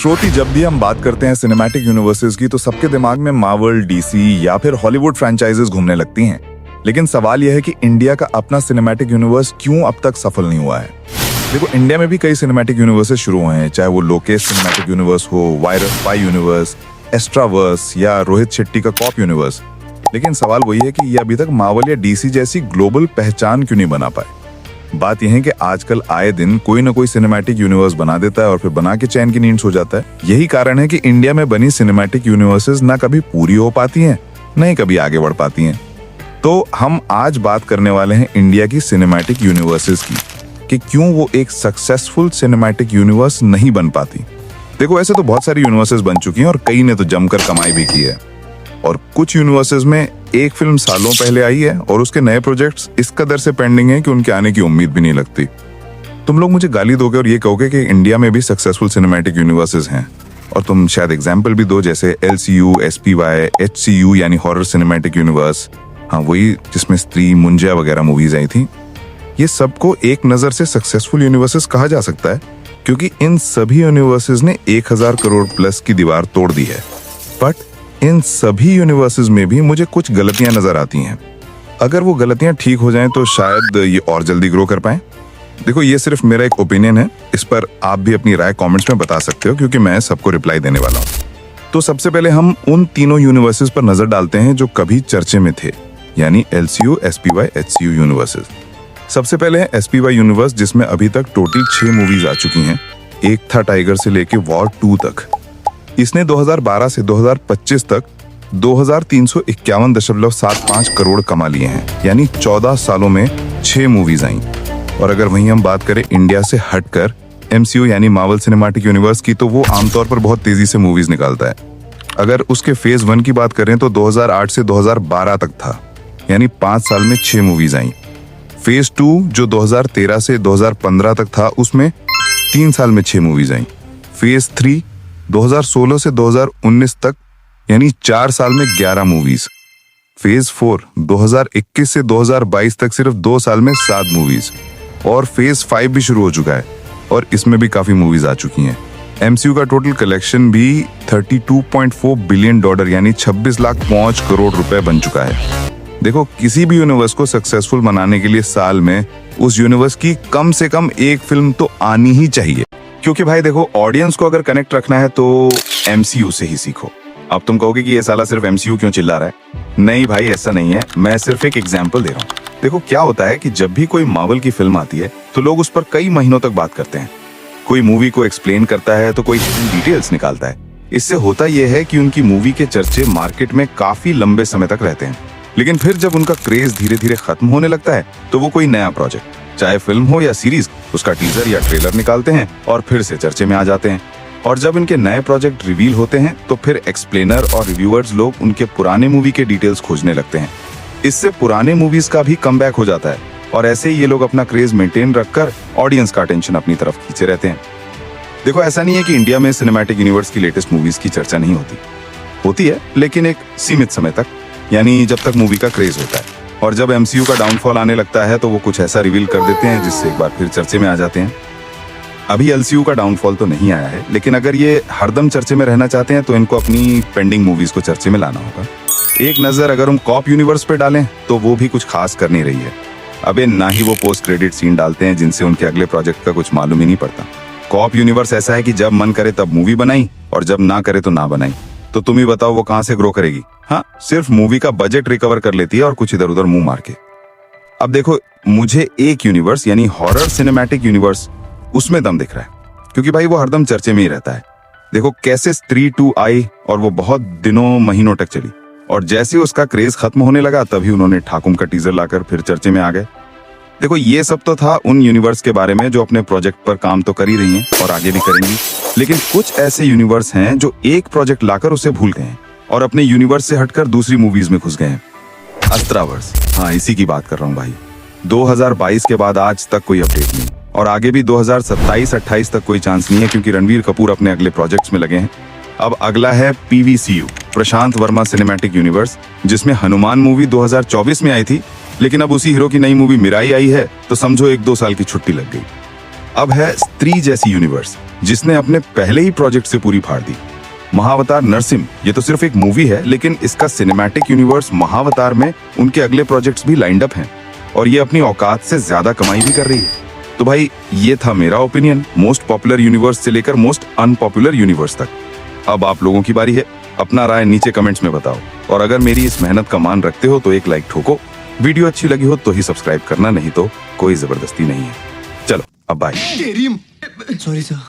श्रोती, जब भी हम बात करते हैं सिनेमैटिक यूनिवर्सेस की तो सबके दिमाग में मार्वल, डीसी या फिर हॉलीवुड फ्रेंचाइजेस घूमने लगती हैं। लेकिन सवाल यह है कि इंडिया का अपना सिनेमैटिक यूनिवर्स क्यों अब तक सफल नहीं हुआ है। देखो, इंडिया में भी कई सिनेमैटिक यूनिवर्सेस शुरू हुए हैं, चाहे वो लोकेश सिनेमैटिक यूनिवर्स हो, वायरस पाई यूनिवर्स, एस्ट्रावर्स या रोहित शेट्टी का कॉप यूनिवर्स। लेकिन सवाल वही है कि ये अभी तक मार्वल या डीसी जैसी ग्लोबल पहचान क्यों नहीं बना पाए। बात यह है कि आजकल आए दिन कोई ना कोई सिनेमैटिक यूनिवर्स बना देता है और फिर बना के चैन की नींद सो जाता है। यही कारण है कि इंडिया में बनी सिनेमैटिक यूनिवर्सेस ना कभी पूरी हो पाती हैं, न ही कभी आगे बढ़ पाती हैं। तो हम आज बात करने वाले हैं इंडिया की सिनेमैटिक यूनिवर्सेस की, कि क्यों वो एक सक्सेसफुल सिनेमैटिक यूनिवर्स नहीं बन पाती। देखो, ऐसे तो बहुत सारी यूनिवर्सेस बन चुकी हैं और कई ने तो जमकर कमाई भी की है। और कुछ यूनिवर्सेस में एक फिल्म सालों पहले आई है और उसके नए प्रोजेक्ट्स इस कदर से पेंडिंग हैं कि उनके आने की उम्मीद भी नहीं लगती। तुम लोग मुझे गाली दोगे और ये कहोगे कि इंडिया में भी सक्सेसफुल सिनेमैटिक यूनिवर्सेस हैं, और तुम शायद एग्जाम्पल भी दो, जैसे LCU, SPY, HCU यानी हॉरर सिनेमैटिक यूनिवर्स। हाँ, वही जिसमें स्त्री, मुंजिया वगैरह मूवीज आई थी। ये सबको एक नजर से सक्सेसफुल यूनिवर्सेस कहा जा सकता है, क्योंकि इन सभी यूनिवर्सेस ने 1000 करोड़ प्लस की दीवार तोड़ दी है। बट इन सभी यूनिवर्सेस में भी मुझे कुछ गलतियां नजर आती हैं। अगर वो गलतियां ठीक हो जाएं तो शायद ये और जल्दी ग्रो कर पाएं। देखो, ये सिर्फ मेरा एक ओपिनियन है, इस पर आप भी अपनी राय कमेंट्स में बता सकते हो, क्योंकि मैं सबको रिप्लाई देने वाला हूँ। तो सबसे पहले हम उन तीनों यूनिवर्सेस पर नजर डालते हैं जो कभी चर्चे में थे, यानी LCU, SPY, HCU यूनिवर्सेस। सबसे पहले है SPY यूनिवर्स, जिसमें अभी तक टोटल 6 मूवीज आ चुकी हैं। एक था टाइगर से लेके वॉर 2 तक। इसने 2012 से 2025 तक 2351.75 करोड़ कमा लिए हैं, यानी 14 सालों में 6 मूवीज आई। और अगर वहीं हम बात करें इंडिया से हटकर MCU यानी मार्वल सिनेमैटिक यूनिवर्स की, तो वो आमतौर पर बहुत तेजी से मूवीज निकालता है। अगर उसके फेज 1 की बात करें तो 2008 से 2012 तक था, यानी 5 साल में 6 मूवीज आई। फेज 2 जो 2013 से 2015 तक था, उसमें 3 साल में 6 मूवीज आई। फेज 3 2016 से 2019 तक, यानी 4 साल में 11 मूवीज। फेज 4 2021 से 2022 तक सिर्फ 2 साल में 7 मूवीज। और फेज 5 भी शुरू हो चुका है और इसमें भी काफी मूवीज आ चुकी हैं। MCU का टोटल कलेक्शन भी $32.4 बिलियन यानी 26,05,00,000 करोड़ रुपए बन चुका है। देखो, किसी भी यूनिवर्स को सक्सेसफुल बनाने के लिए साल में उस यूनिवर्स की कम से कम एक फिल्म तो आनी ही चाहिए। क्योंकि भाई देखो, ऑडियंस को अगर कनेक्ट रखना है तो MCU से ही सीखो। अब तुम कहोगे कि ये साला सिर्फ MCU क्यों चिल्ला रहा है। नहीं भाई, ऐसा नहीं है, मैं सिर्फ एक एग्जांपल दे रहा हूँ। देखो, क्या होता है कि जब भी कोई मार्वल की फिल्म आती है तो लोग उस पर कई महीनों तक बात करते हैं। कोई मूवी को एक्सप्लेन करता है तो कोई डिटेल्स निकालता है। इससे होता यह है कि उनकी मूवी के चर्चे मार्केट में काफी लंबे समय तक रहते हैं। लेकिन फिर जब उनका क्रेज धीरे धीरे खत्म होने लगता है तो वो कोई नया प्रोजेक्ट, चाहे फिल्म हो या सीरीज, उसका टीजर या ट्रेलर निकालते हैं और फिर से चर्चे में आ जाते हैं। और जब इनके नए प्रोजेक्ट रिवील होते हैं तो फिर एक्सप्लेनर और रिव्यूअर्स लोग उनके पुराने मूवी के डिटेल्स खोजने लगते हैं। इससे पुराने मूवीज का भी कमबैक हो जाता है और ऐसे ही ये लोग अपना क्रेज मेंटेन रखकर ऑडियंस का अटेंशन अपनी तरफ खींचे रहते हैं। देखो, ऐसा नहीं है कि इंडिया में सिनेमैटिक यूनिवर्स की लेटेस्ट मूवीज की चर्चा नहीं होती है, लेकिन एक सीमित समय तक, यानी जब तक मूवी का क्रेज होता है। और जब MCU का डाउनफॉल आने लगता है तो वो कुछ ऐसा रिवील कर देते हैं जिससे एक बार फिर चर्चे में आ जाते हैं। अभी LCU का डाउनफॉल तो नहीं आया है, लेकिन अगर ये हरदम चर्चे में रहना चाहते हैं तो इनको अपनी पेंडिंग मूवीज को चर्चे में लाना होगा। एक नजर अगर हम कॉप यूनिवर्स पे डालें तो वो भी कुछ खास कर नहीं रही है। अबे ना ही वो पोस्ट क्रेडिट सीन डालते हैं जिनसे उनके अगले प्रोजेक्ट का कुछ मालूम ही नहीं पड़ता। कॉप यूनिवर्स ऐसा है कि जब मन करे तब मूवी बनाई और जब ना करे तो ना बनाई। तो तुम ही बताओ वो कहां से ग्रो करेगी। हाँ, सिर्फ मूवी का बजट रिकवर कर लेती है और कुछ इधर उधर मुंह मार के। अब देखो, मुझे एक यूनिवर्स यानी हॉरर सिनेमैटिक यूनिवर्स, उसमें दम दिख रहा है, क्योंकि भाई वो हरदम चर्चे में ही रहता है। देखो, कैसे स्त्री 2 आई और वो बहुत दिनों महीनों तक चली, और जैसे उसका क्रेज खत्म होने लगा तभी उन्होंने ठाकुम का टीजर लाकर फिर चर्चे में आ गए। देखो, ये सब तो था उन यूनिवर्स के बारे में जो अपने प्रोजेक्ट पर काम तो कर ही रही हैं और आगे भी करेंगी। लेकिन कुछ ऐसे यूनिवर्स हैं जो एक प्रोजेक्ट लाकर उसे भूल गए हैं और अपने यूनिवर्स से हटकर दूसरी मूवीज में घुस गए हैं। अस्त्रावर्स, हाँ, इसी की बात कर रहा हूँ भाई। 2022 के बाद आज तक कोई अपडेट नहीं, और आगे भी 2027-28 तक कोई चांस नहीं है, क्योंकि रणवीर कपूर अपने अगले प्रोजेक्ट्स में लगे हैं। अब अगला है PVCU, प्रशांत वर्मा सिनेमैटिक यूनिवर्स, जिसमें हनुमान मूवी 2024 में आई थी, लेकिन अब उसी हीरो की नई मूवी मिराई आई है, तो समझो 1-2 साल की छुट्टी लग गई। अब है स्त्री जैसी यूनिवर्स, जिसने अपने पहले ही प्रोजेक्ट से पूरी फाड़ दी। महावतार नरसिम्हा, ये तो सिर्फ एक मूवी है, लेकिन इसका सिनेमैटिक यूनिवर्स महावतार में उनके अगले प्रोजेक्ट्स भी लाइंड अप हैं और ये अपनी औकात से ज्यादा कमाई भी कर रही है। तो भाई ये था मेरा ओपिनियन मोस्ट पॉपुलर यूनिवर्स से लेकर मोस्ट अनपॉपुलर यूनिवर्स तक। अब आप लोगों की बारी है, अपना राय नीचे कमेंट्स में बताओ और अगर मेरी इस मेहनत का मान रखते हो तो एक लाइक ठोको। वीडियो अच्छी लगी हो तो ही सब्सक्राइब करना, नहीं तो कोई जबरदस्ती नहीं है। चलो अब बाय। Sorry sir.